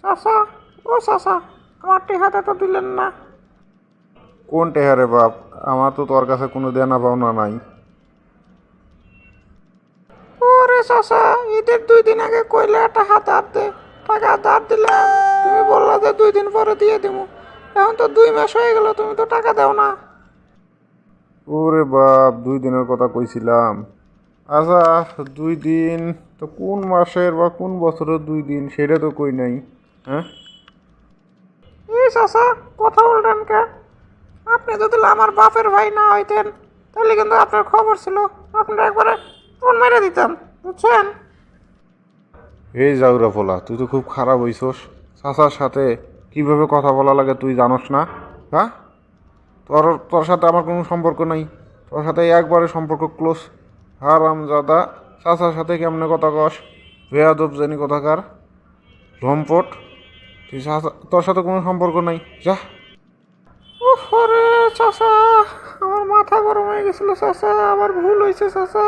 চাচা, ও চাচা, আমার টেহাটা তো দিলেন না। কোন টেহারে বাপ? আমার তো তোর কাছে কোনো দেনা পাওনা নাই। ওরে চাচা, ঈদের 2 দিন আগে কইলে টাকা ধার দে, টাকা ধার দিলাম, তুমি বললা যে 2 দিন পরে দিয়ে দেবো। এখন তো 2 মাস হয়ে গেল, তুমি তো টাকা দাও না। ওরে বাপ, 2 দিনের কথা কইছিলাম। আচ্ছা, 2 দিন তো কোন মাসের বা কোন বছরের 2 দিন সেটা তো কই নাই। হ্যাঁ, এই চাচা, কথা বললেন কে? আপনি যদি আমার বাপের ভাই না হইতেন, তাহলে কিন্তু আপনার খবর ছিল, আপনার একবারে ফোন মেরে দিতাম, বুঝছেন? এই জাউরা ফোলা, তুই তো খুব খারাপ হইছস। চাচার সাথে কিভাবে কথা বলা লাগে তুই জানোস না? হ্যাঁ, তোর তোর সাথে আমার কোনো সম্পর্ক নাই। তোর সাথে একবারে সম্পর্ক ক্লোজ। হারামজাদা, চাচার সাথে কেমনে কথা কস? বেয়াদব জানি কথাকার, লম্পট। তুই তোর সাথে কোনো সম্পর্ক নাই, যা। ওরে চাচা, আমার মাথা গরম হয়ে গেছিল চাচা, আমার ভুল হয়েছে চাচা,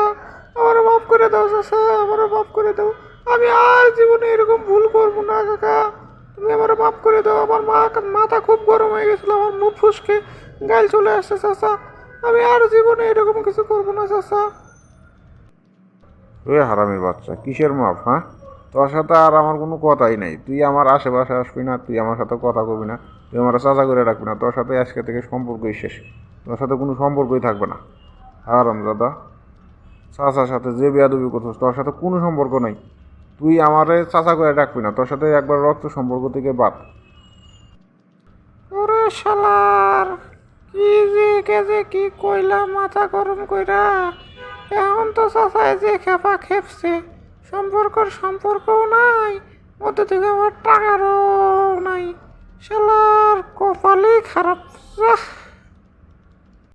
আমার মাফ করে দাও চাচা, আমার মাফ করে দাও। আমি আর জীবনে এরকম ভুল করবো না কাকা, তুমি আমার মাফ করে দাও। আমার মাথা খুব গরম হয়ে গেছিল, আমার মুখ ফুসকে গাল চলে আসছে চাচা, আমি আর জীবনে এরকম কিছু করবো না চাচা। ওই হারামির বাচ্চা, কিসের মাপ? হ্যাঁ, তোর সাথে আর আমার কোনো কথাই নাই। তুই আমার আশেপাশে আসবি না, তুই আমার সাথে কথা কবি না, তুই আমার চাচা করে রাখবি না। তোর সাথে আজকে থেকে সম্পর্কই শেষ। তোর সাথে কোনো সম্পর্কই থাকবে না। হারামজাদা, চাচার সাথে যে বেয়াদবি করছিস, তোর সাথে কোনো সম্পর্ক নাই। তুই আমারে চাচা করে রাখবি না, তোর সাথে একবার রক্ত সম্পর্ক থেকে বাদ। ওরে শালার, কি যে কে যে কি কইলাম মাথা গরম কইরা, এখন তো চাচাই যে খেপা খেপছে, সম্পর্কও নাই, মধ্যে থেকে আমার টাকারও নাই, শালার কপালই খারাপ।